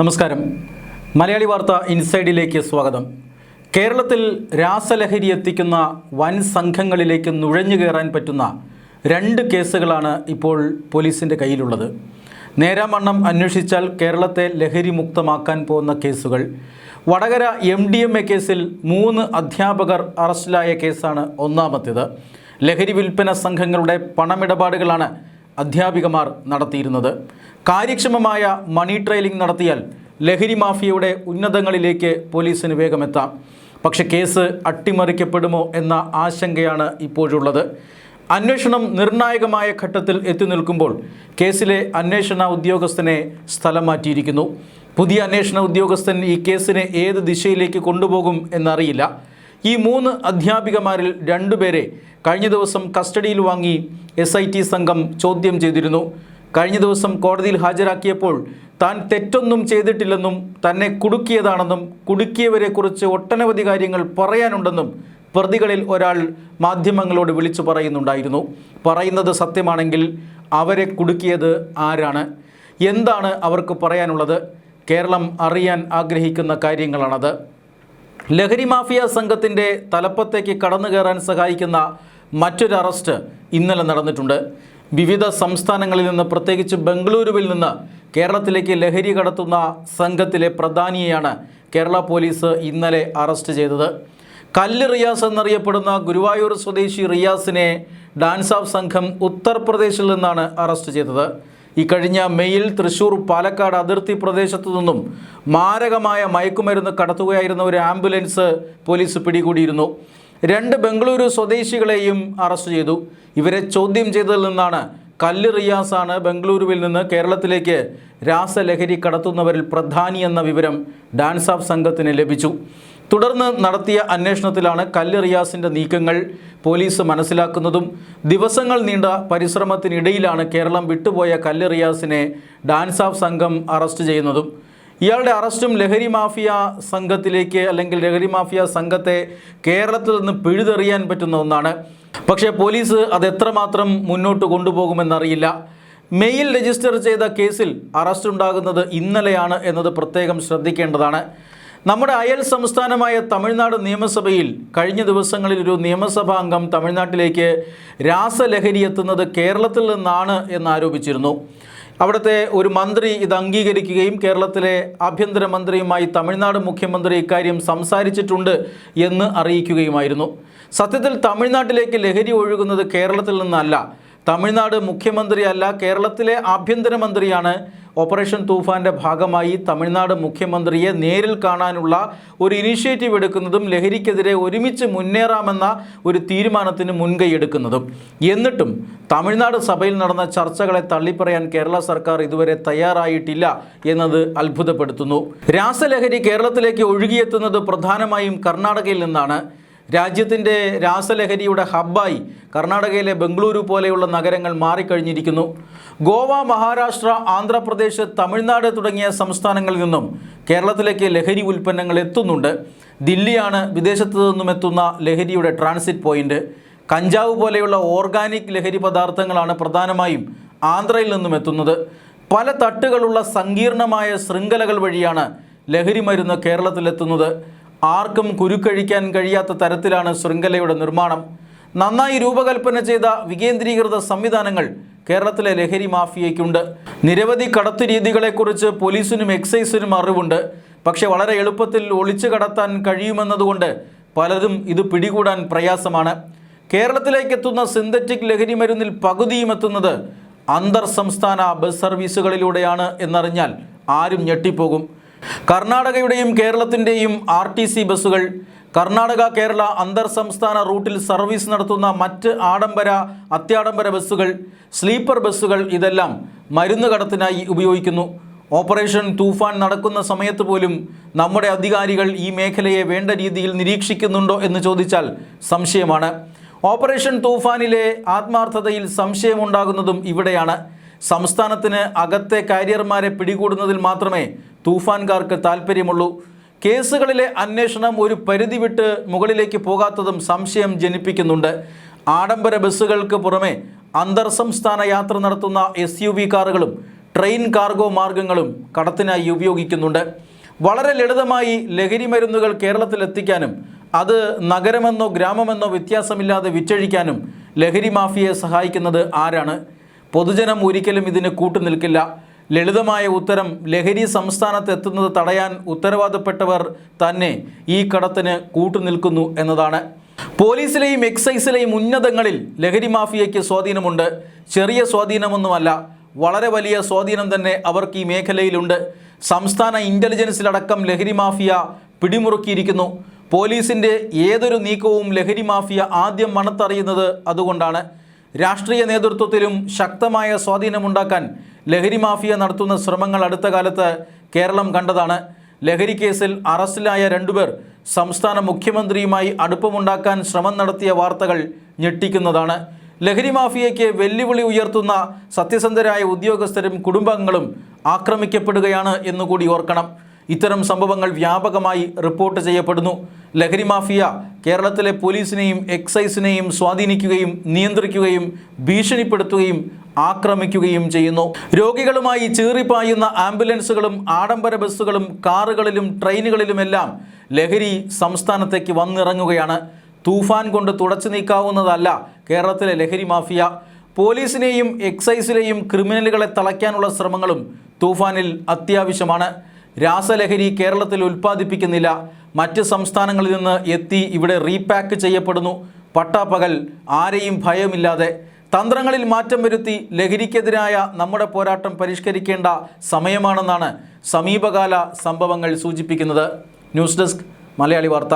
നമസ്കാരം. മലയാളി വാർത്ത ഇൻസൈഡിലേക്ക് സ്വാഗതം. കേരളത്തിൽ രാസലഹരി എത്തിക്കുന്ന വൻ സംഘങ്ങളിലേക്ക് നുഴഞ്ഞു കയറാൻ പറ്റുന്ന 2 കേസുകളാണ് ഇപ്പോൾ പോലീസിൻ്റെ കയ്യിലുള്ളത്. നേരാമണ്ണം അന്വേഷിച്ചാൽ കേരളത്തെ ലഹരി മുക്തമാക്കാൻ പോകുന്ന കേസുകൾ. വടകര MDMA കേസിൽ 3 അധ്യാപകർ അറസ്റ്റിലായ കേസാണ് ഒന്നാമത്തേത്. ലഹരി വിൽപ്പന സംഘങ്ങളുടെ പണമിടപാടുകളാണ് അധ്യാപികമാർ നടത്തിയിരുന്നത്. കാര്യക്ഷമമായ മണി ട്രെയിലിംഗ് നടത്തിയാൽ ലഹരി മാഫിയയുടെ ഉന്നതങ്ങളിലേക്ക് പോലീസിന് വേഗമെത്താം. പക്ഷേ കേസ് അട്ടിമറിക്കപ്പെടുമോ എന്ന ആശങ്കയാണ് ഇപ്പോഴുള്ളത്. അന്വേഷണം നിർണായകമായ ഘട്ടത്തിൽ എത്തി നിൽക്കുമ്പോൾ കേസിലെ അന്വേഷണ ഉദ്യോഗസ്ഥനെ സ്ഥലം മാറ്റിയിരിക്കുന്നു. പുതിയ അന്വേഷണ ഉദ്യോഗസ്ഥൻ ഈ കേസിനെ ഏത് ദിശയിലേക്ക് കൊണ്ടുപോകും എന്നറിയില്ല. ഈ 3 അധ്യാപികമാരിൽ 2 പേരെ കഴിഞ്ഞ ദിവസം കസ്റ്റഡിയിൽ വാങ്ങി SIT സംഘം ചോദ്യം ചെയ്തിരുന്നു. കഴിഞ്ഞ ദിവസം കോടതിയിൽ ഹാജരാക്കിയപ്പോൾ താൻ തെറ്റൊന്നും ചെയ്തിട്ടില്ലെന്നും തന്നെ കുടുക്കിയതാണെന്നും കുടുക്കിയവരെക്കുറിച്ച് ഒട്ടനവധി കാര്യങ്ങൾ പറയാനുണ്ടെന്നും പ്രതികളിൽ ഒരാൾ മാധ്യമങ്ങളോട് വിളിച്ചു പറയുന്നുണ്ടായിരുന്നു. പറയുന്നത് സത്യമാണെങ്കിൽ അവരെ കുടുക്കിയത് ആരാണ്, എന്താണ് അവർക്ക് പറയാനുള്ളത്? കേരളം അറിയാൻ ആഗ്രഹിക്കുന്ന കാര്യങ്ങളാണത്. ലഹരി മാഫിയ സംഘത്തിൻ്റെ തലപ്പത്തേക്ക് കടന്നു കയറാൻ സഹായിക്കുന്ന മറ്റൊരു അറസ്റ്റ് ഇന്നലെ നടന്നിട്ടുണ്ട്. വിവിധ സംസ്ഥാനങ്ങളിൽ നിന്ന്, പ്രത്യേകിച്ച് ബംഗളൂരുവിൽ നിന്ന് കേരളത്തിലേക്ക് ലഹരി കടത്തുന്ന സംഘത്തിലെ പ്രധാനിയെയാണ് കേരള പോലീസ് ഇന്നലെ അറസ്റ്റ് ചെയ്തത്. കല്ല് റിയാസ് എന്നറിയപ്പെടുന്ന ഗുരുവായൂർ സ്വദേശി റിയാസിനെ ഡാൻസ് ഓഫ് സംഘം ഉത്തർപ്രദേശിൽ നിന്നാണ് അറസ്റ്റ് ചെയ്തത്. ഈ കഴിഞ്ഞ മെയിൽ തൃശ്ശൂർ പാലക്കാട് അതിർത്തി പ്രദേശത്തു നിന്നും മാരകമായ മയക്കുമരുന്ന് കടത്തുകയായിരുന്ന ഒരു ആംബുലൻസ് പോലീസ് പിടികൂടിയിരുന്നു. 2 ബംഗളൂരു സ്വദേശികളെയും അറസ്റ്റ് ചെയ്തു. ഇവരെ ചോദ്യം ചെയ്തതിൽ നിന്നാണ് കല്ല് റിയാസാണ് ബംഗളൂരുവിൽ നിന്ന് കേരളത്തിലേക്ക് രാസലഹരി കടത്തുന്നവരിൽ പ്രധാനി എന്ന വിവരം ഡാൻസ് ഓഫ് സംഘത്തിന് ലഭിച്ചു. തുടർന്ന് നടത്തിയ അന്വേഷണത്തിലാണ് കല്ല് റിയാസിൻ്റെ നീക്കങ്ങൾ പോലീസ് മനസ്സിലാക്കുന്നതും ദിവസങ്ങൾ നീണ്ട പരിശ്രമത്തിനിടയിലാണ് കേരളം വിട്ടുപോയ കല്ല് റിയാസിനെ ഡാൻസ് ഓഫ് സംഘം അറസ്റ്റ് ചെയ്യുന്നതും. ഇയാളുടെ അറസ്റ്റും ലഹരി മാഫിയ സംഘത്തിലേക്ക്, അല്ലെങ്കിൽ ലഹരി മാഫിയ സംഘത്തെ കേരളത്തിൽ നിന്ന് പിഴുതെറിയാൻ പറ്റുന്ന ഒന്നാണ്. പക്ഷേ പോലീസ് അതെത്രമാത്രം മുന്നോട്ട് കൊണ്ടുപോകുമെന്നറിയില്ല. മെയിൽ രജിസ്റ്റർ ചെയ്ത കേസിൽ അറസ്റ്റ് ഉണ്ടാകുന്നത് ഇന്നലെയാണ് എന്നത് പ്രത്യേകം ശ്രദ്ധിക്കേണ്ടതാണ്. നമ്മുടെ അയൽ സംസ്ഥാനമായ തമിഴ്നാട് നിയമസഭയിൽ കഴിഞ്ഞ ദിവസങ്ങളിൽ ഒരു നിയമസഭാ അംഗം തമിഴ്നാട്ടിലേക്ക് രാസലഹരി എത്തുന്നത് കേരളത്തിൽ നിന്നാണ് എന്നാരോപിച്ചിരുന്നു. അവിടുത്തെ ഒരു മന്ത്രി ഇത് അംഗീകരിക്കുകയും കേരളത്തിലെ ആഭ്യന്തരമന്ത്രിയുമായി തമിഴ്നാട് മുഖ്യമന്ത്രി ഇക്കാര്യം സംസാരിച്ചിട്ടുണ്ട് എന്ന് അറിയിക്കുകയുമായിരുന്നു. സത്യത്തിൽ തമിഴ്നാട്ടിലേക്ക് ലഹരി ഒഴുകുന്നത് കേരളത്തിൽ നിന്നല്ല. തമിഴ്നാട് മുഖ്യമന്ത്രിയല്ല, കേരളത്തിലെ ആഭ്യന്തരമന്ത്രിയാണ് ഓപ്പറേഷൻ തൂഫാൻ്റെ ഭാഗമായി തമിഴ്നാട് മുഖ്യമന്ത്രിയെ നേരിൽ കാണാനുള്ള ഒരു ഇനിഷ്യേറ്റീവ് എടുക്കുന്നതും ലഹരിക്കെതിരെ ഒരുമിച്ച് മുന്നേറാമെന്ന ഒരു തീരുമാനത്തിന് മുൻകൈയെടുക്കുന്നതും. എന്നിട്ടും തമിഴ്നാട് സഭയിൽ നടന്ന ചർച്ചകളെ തള്ളിപ്പറയാൻ കേരള സർക്കാർ ഇതുവരെ തയ്യാറായിട്ടില്ല എന്നത് അത്ഭുതപ്പെടുത്തുന്നു. രാസലഹരി കേരളത്തിലേക്ക് ഒഴുകിയെത്തുന്നത് പ്രധാനമായും കർണാടകയിൽ നിന്നാണ്. രാജ്യത്തിൻ്റെ രാസലഹരിയുടെ ഹബ്ബായി കർണാടകയിലെ ബംഗളൂരു പോലെയുള്ള നഗരങ്ങൾ മാറിക്കഴിഞ്ഞിരിക്കുന്നു. ഗോവ, മഹാരാഷ്ട്ര, ആന്ധ്രാപ്രദേശ്, തമിഴ്നാട് തുടങ്ങിയ സംസ്ഥാനങ്ങളിൽ നിന്നും കേരളത്തിലേക്ക് ലഹരി ഉൽപ്പന്നങ്ങൾ എത്തുന്നുണ്ട്. ദില്ലിയാണ് വിദേശത്തു നിന്നും എത്തുന്ന ലഹരിയുടെ ട്രാൻസിറ്റ് പോയിൻ്റ്. കഞ്ചാവ് പോലെയുള്ള ഓർഗാനിക് ലഹരി പദാർത്ഥങ്ങളാണ് പ്രധാനമായും ആന്ധ്രയിൽ നിന്നും എത്തുന്നത്. പല തട്ടുകളുള്ള സങ്കീർണമായ ശൃംഖലകൾ വഴിയാണ് ലഹരി മരുന്ന് കേരളത്തിലെത്തുന്നത്. ആർക്കും കുരുക്കഴിക്കാൻ കഴിയാത്ത തരത്തിലാണ് ശൃംഖലയുടെ നിർമ്മാണം. നന്നായി രൂപകൽപ്പന ചെയ്ത വികേന്ദ്രീകൃത സംവിധാനങ്ങൾ കേരളത്തിലെ ലഹരി മാഫിയയ്ക്കുണ്ട്. നിരവധി കടത്തു രീതികളെക്കുറിച്ച് പോലീസിനും എക്സൈസിനും അറിവുണ്ട്. പക്ഷെ വളരെ എളുപ്പത്തിൽ ഒളിച്ചു കടത്താൻ കഴിയുമെന്നതുകൊണ്ട് പലരും ഇത് പിടികൂടാൻ പ്രയാസമാണ്. കേരളത്തിലേക്ക് എത്തുന്ന സിന്തറ്റിക് ലഹരി മരുന്നിൽ പകുതിയും എത്തുന്നത് അന്തർ സംസ്ഥാന ബസ് സർവീസുകളിലൂടെയാണ് എന്നറിഞ്ഞാൽ ആരും ഞെട്ടിപ്പോകും. കർണാടകയുടെയും കേരളത്തിൻ്റെയും RTC ബസ്സുകൾ, കർണാടക കേരള അന്തർ സംസ്ഥാന റൂട്ടിൽ സർവീസ് നടത്തുന്ന മറ്റ് അത്യാഡംബര ബസ്സുകൾ, സ്ലീപ്പർ ബസ്സുകൾ ഇതെല്ലാം മരുന്ന് കടത്തിനായി ഉപയോഗിക്കുന്നു. ഓപ്പറേഷൻ തൂഫാൻ നടക്കുന്ന സമയത്ത് പോലും നമ്മുടെ അധികാരികൾ ഈ മേഖലയെ വേണ്ട രീതിയിൽ നിരീക്ഷിക്കുന്നുണ്ടോ എന്ന് ചോദിച്ചാൽ സംശയമാണ്. ഓപ്പറേഷൻ തൂഫാനിലെ ആത്മാർത്ഥതയിൽ സംശയമുണ്ടാകുന്നതും ഇവിടെയാണ്. സംസ്ഥാനത്തിന് അകത്തെ കാരിയർമാരെ പിടികൂടുന്നതിൽ മാത്രമേ തൂഫാൻകാർക്ക് താൽപ്പര്യമുള്ളൂ. കേസുകളിലെ അന്വേഷണം ഒരു പരിധി വിട്ട് മുകളിലേക്ക് പോകാത്തതും സംശയം ജനിപ്പിക്കുന്നുണ്ട്. ആഡംബര ബസ്സുകൾക്ക് പുറമെ അന്തർ സംസ്ഥാന യാത്ര നടത്തുന്ന SUV കാറുകളും ട്രെയിൻ കാർഗോ മാർഗങ്ങളും കടത്തിനായി ഉപയോഗിക്കുന്നുണ്ട്. വളരെ ലളിതമായി ലഹരി മരുന്നുകൾ കേരളത്തിൽ എത്തിക്കാനും അത് നഗരമെന്നോ ഗ്രാമമെന്നോ വ്യത്യാസമില്ലാതെ വിറ്റഴിക്കാനും ലഹരി മാഫിയയെ സഹായിക്കുന്നത് ആരാണ്? പൊതുജനം ഒരിക്കലും ഇതിന് കൂട്ടുനിൽക്കില്ല. ലളിതമായ ഉത്തരം, ലഹരി സംസ്ഥാനത്ത് എത്തുന്നത് തടയാൻ ഉത്തരവാദപ്പെട്ടവർ തന്നെ ഈ കടത്തിന് കൂട്ടുനിൽക്കുന്നു എന്നതാണ്. പോലീസിലെയും എക്സൈസിലെയും ഉന്നതങ്ങളിൽ ലഹരി മാഫിയയ്ക്ക് സ്വാധീനമുണ്ട്. ചെറിയ സ്വാധീനമൊന്നുമല്ല, വളരെ വലിയ സ്വാധീനം തന്നെ അവർക്ക് ഈ മേഖലയിലുണ്ട്. സംസ്ഥാന ഇൻ്റലിജൻസിലടക്കം ലഹരി മാഫിയ പിടിമുറുക്കിയിരിക്കുന്നു. പോലീസിൻ്റെ ഏതൊരു നീക്കവും ലഹരി മാഫിയ ആദ്യം മണത്തറിയുന്നത് അതുകൊണ്ടാണ്. രാഷ്ട്രീയ നേതൃത്വത്തിലും ശക്തമായ സ്വാധീനമുണ്ടാക്കാൻ ലഹരി മാഫിയ നടത്തുന്ന ശ്രമങ്ങൾ അടുത്ത കാലത്ത് കേരളം കണ്ടതാണ്. ലഹരി കേസിൽ അറസ്റ്റിലായ 2 പേർ സംസ്ഥാന മുഖ്യമന്ത്രിയുമായി അടുപ്പമുണ്ടാക്കാൻ ശ്രമം നടത്തിയ വാർത്തകൾ ഞെട്ടിക്കുന്നതാണ്. ലഹരി മാഫിയയ്ക്ക് വെല്ലുവിളി ഉയർത്തുന്ന സത്യസന്ധരായ ഉദ്യോഗസ്ഥരും കുടുംബാംഗങ്ങളും ആക്രമിക്കപ്പെടുകയാണ് എന്നുകൂടി ഓർക്കണം. ഇത്തരം സംഭവങ്ങൾ വ്യാപകമായി റിപ്പോർട്ട് ചെയ്യപ്പെടുന്നു. ലഹരി മാഫിയ കേരളത്തിലെ പോലീസിനെയും എക്സൈസിനെയും സ്വാധീനിക്കുകയും നിയന്ത്രിക്കുകയും ഭീഷണിപ്പെടുത്തുകയും ആക്രമിക്കുകയും ചെയ്യുന്നു. രോഗികളുമായി ചീറിപ്പായുന്ന ആംബുലൻസുകളും ആഡംബര ബസ്സുകളും കാറുകളിലും ട്രെയിനുകളിലുമെല്ലാം ലഹരി സംസ്ഥാനത്തേക്ക് വന്നിറങ്ങുകയാണ്. തൂഫാൻ കൊണ്ട് തുടച്ചു നീക്കാവുന്നതല്ല കേരളത്തിലെ ലഹരി മാഫിയ. പോലീസിനെയും എക്സൈസിലെയും ക്രിമിനലുകളെ തളയ്ക്കാനുള്ള ശ്രമങ്ങളും തൂഫാനിൽ അത്യാവശ്യമാണ്. രാസലഹരി കേരളത്തിൽ ഉൽപ്പാദിപ്പിക്കുന്നില്ല. മറ്റ് സംസ്ഥാനങ്ങളിൽ നിന്ന് എത്തി ഇവിടെ റീപാക്ക് ചെയ്യപ്പെടുന്നു. പട്ടാപ്പകൽ, ആരെയും ഭയമില്ലാതെ. തന്ത്രങ്ങളിൽ മാറ്റം വരുത്തി ലഹരിക്കെതിരായ നമ്മുടെ പോരാട്ടം പരിഷ്കരിക്കേണ്ട സമയമാണെന്നാണ് സമീപകാല സംഭവങ്ങൾ സൂചിപ്പിക്കുന്നത്. ന്യൂസ് ഡെസ്ക്, മലയാളി വാർത്ത.